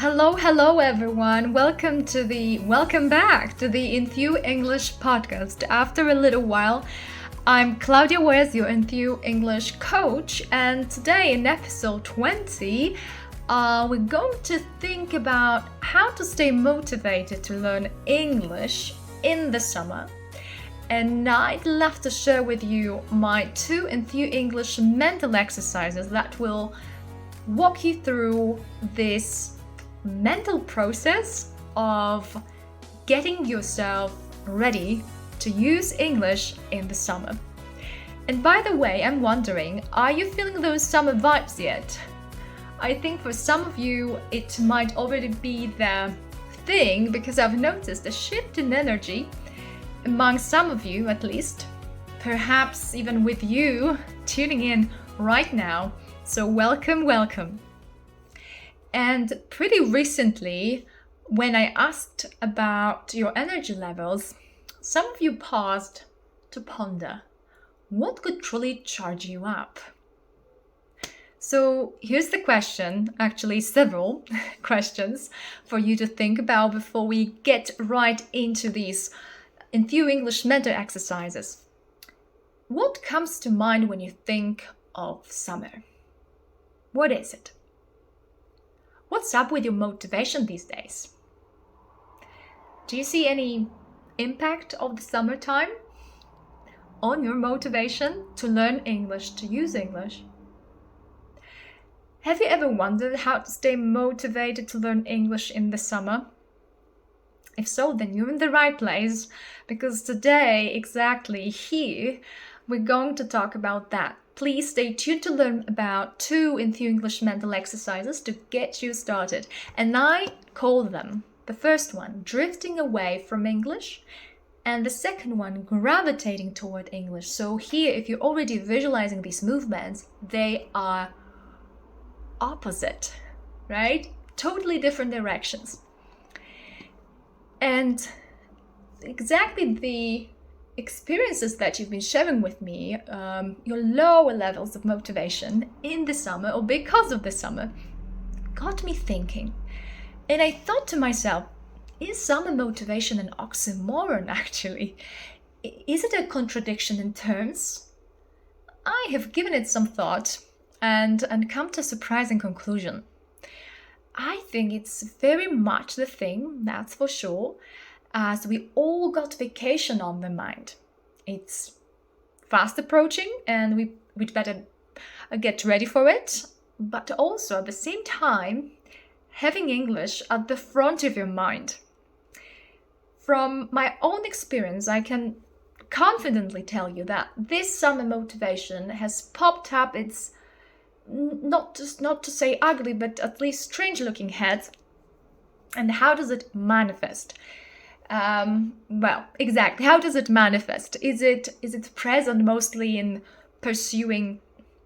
Hello everyone. Welcome back to the Enthu English podcast. After a little while, I'm Klaudia, your Enthu English coach, and today in episode 20, we're going to think about how to stay motivated to learn English in the summer. And I'd love to share with you my Two Enthu English mental exercises that will walk you through this mental process of getting yourself ready to use English in the summer. And by the way, I'm wondering, are you feeling those summer vibes yet? I think for some of you, it might already be the thing because I've noticed a shift in energy among some of you at least, perhaps even with you tuning in right now. So welcome. And pretty recently, when I asked about your energy levels, some of you paused to ponder what could truly charge you up. So here's the question, actually several questions for you to think about before we get right into these Enthu English mental exercises. What comes to mind when you think of summer? What is it? What's up with your motivation these days? Do you see any impact of the summertime on your motivation to learn English, to use English? Have you ever wondered how to stay motivated to learn English in the summer? If so, then you're in the right place, because today, exactly here, we're going to talk about that. Please stay tuned to learn about two Enthu English mental exercises to get you started. And I call them, the first one, drifting away from English, and the second one, gravitating toward English. So here, if you're already visualizing these movements, they are opposite, right? Totally different directions. And exactly the experiences that you've been sharing with me, your lower levels of motivation in the summer or because of the summer, got me thinking. And I thought to myself, is summer motivation an oxymoron actually? Is it a contradiction in terms? I have given it some thought and come to a surprising conclusion. I think it's very much the thing, that's for sure, as we all got vacation on the mind. It's fast approaching and we'd better get ready for it, but also at the same time, having English at the front of your mind. From my own experience, I can confidently tell you that this summer motivation has popped up its not to say ugly, but at least strange-looking head. And how does it manifest? Well, exactly. How does it manifest? Is it present mostly in pursuing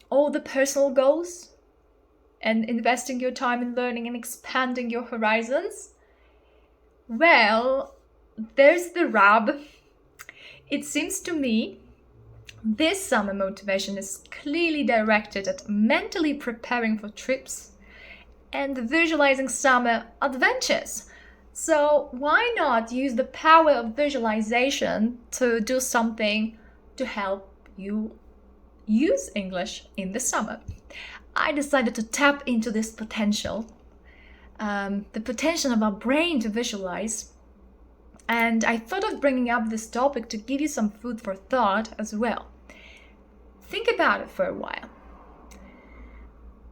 all the personal goals and investing your time in learning and expanding your horizons? Well, there's the rub. It seems to me this summer motivation is clearly directed at mentally preparing for trips and visualizing summer adventures. So why not use the power of visualization to do something to help you use English in the summer? I decided to tap into this potential, the potential of our brain to visualize. And I thought of bringing up this topic to give you some food for thought as well. Think about it for a while.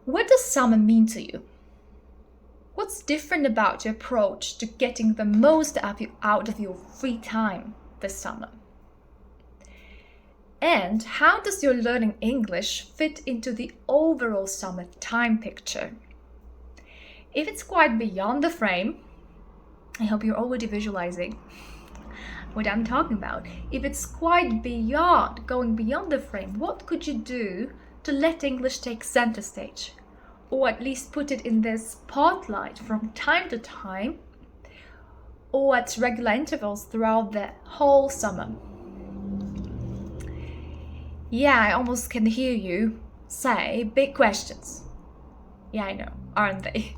What does summer mean to you? What's different about your approach to getting the most out of your free time this summer? And how does your learning English fit into the overall summer time picture? If it's quite beyond the frame, I hope you're already visualizing what I'm talking about. If it's quite going beyond the frame, what could you do to let English take center stage? Or at least put it in the spotlight from time to time, or at regular intervals throughout the whole summer? Yeah, I almost can hear you say big questions. Yeah, I know, aren't they?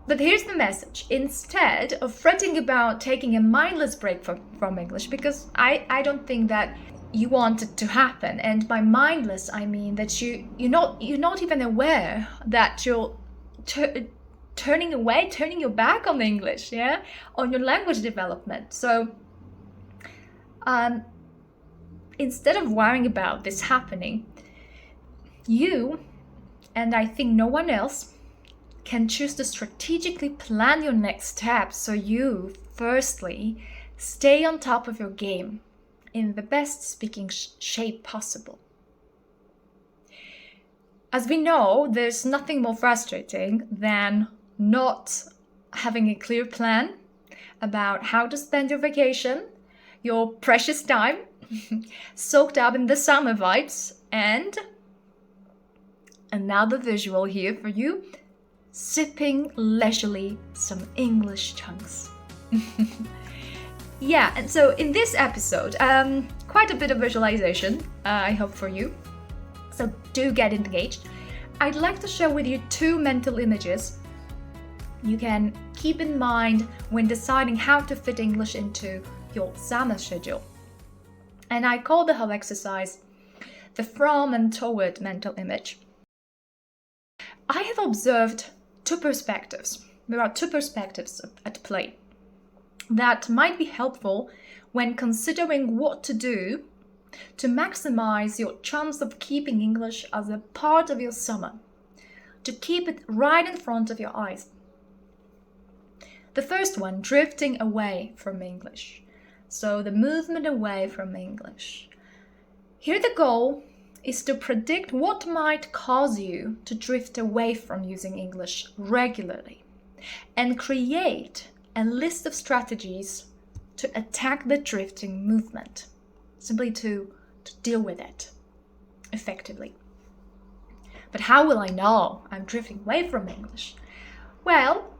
But here's the message. Instead of fretting about taking a mindless break from English, because I don't think that you want it to happen. And by mindless, I mean that you're not even aware that you're turning your back on English, yeah, on your language development. So instead of worrying about this happening, you, and I think no one else, can choose to strategically plan your next steps so you, firstly, stay on top of your game in the best speaking shape possible. As we know, there's nothing more frustrating than not having a clear plan about how to spend your vacation, your precious time, soaked up in the summer vibes, and another visual here for you, sipping leisurely some English chunks. Yeah, and so in this episode, quite a bit of visualization, I hope for you. So do get engaged. I'd like to share with you 2 mental images you can keep in mind when deciding how to fit English into your summer schedule. And I call the whole exercise the from and toward mental image. I have observed 2 perspectives. There are 2 perspectives at play that might be helpful when considering what to do to maximize your chance of keeping English as a part of your summer, to keep it right in front of your eyes. The first one, drifting away from English. So the movement away from English. Here the goal is to predict what might cause you to drift away from using English regularly and create a list of strategies to attack the drifting movement, simply to deal with it effectively. But how will I know I'm drifting away from English? Well,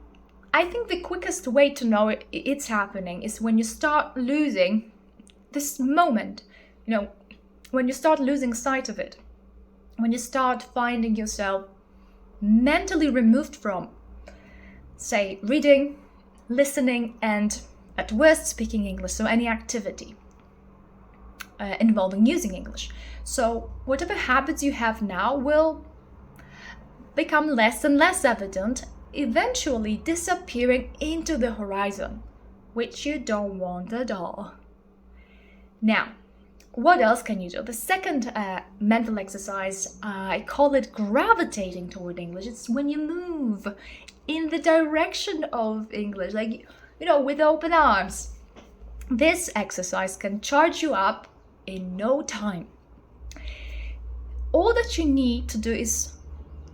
I think the quickest way to know it's happening is when you start losing this moment, when you start losing sight of it, when you start finding yourself mentally removed from, say, reading, listening, and at worst speaking English, so any activity involving using English. So whatever habits you have now will become less and less evident, eventually disappearing into the horizon, which you don't want at all. Now, what else can you do? The second mental exercise, I call it gravitating toward English. It's when you move in the direction of English, like, with open arms. This exercise can charge you up in no time. All that you need to do is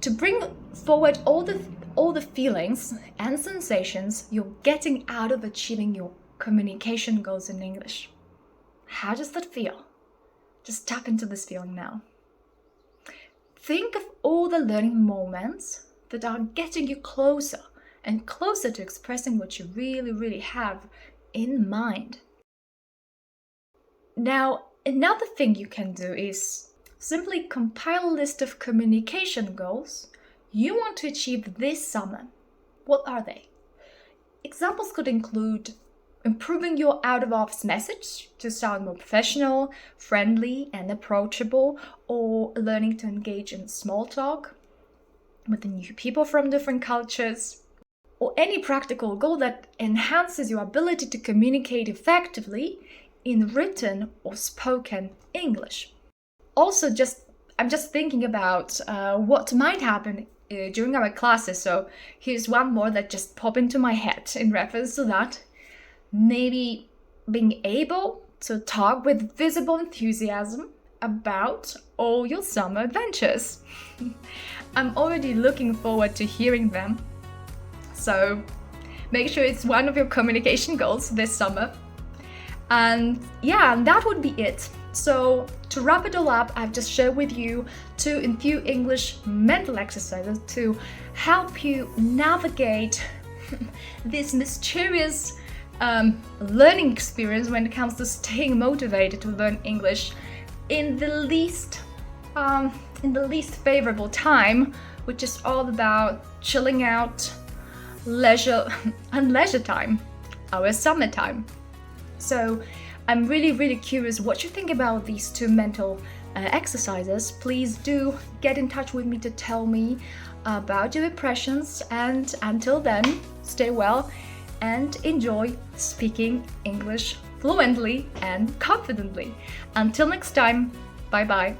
to bring forward all the feelings and sensations you're getting out of achieving your communication goals in English. How does that feel? Just tap into this feeling now. Think of all the learning moments that are getting you closer and closer to expressing what you really, really have in mind. Now, another thing you can do is simply compile a list of communication goals you want to achieve this summer. What are they? Examples could include improving your out-of-office message to sound more professional, friendly, and approachable, or learning to engage in small talk with the new people from different cultures, or any practical goal that enhances your ability to communicate effectively in written or spoken English. Also, I'm just thinking about what might happen during our classes, so here's one more that just popped into my head in reference to that. Maybe being able to talk with visible enthusiasm about all your summer adventures. I'm already looking forward to hearing them. So make sure it's one of your communication goals this summer. And yeah, that would be it. So to wrap it all up, I've just shared with you Two Enthu English mental exercises to help you navigate this mysterious learning experience when it comes to staying motivated to learn English in the least favorable time, which is all about chilling out, leisure and leisure time, our summertime. So I'm really curious what you think about these two mental exercises. Please do get in touch with me to tell me about your impressions, and until then, stay well and enjoy speaking English fluently and confidently. Until next time, bye bye.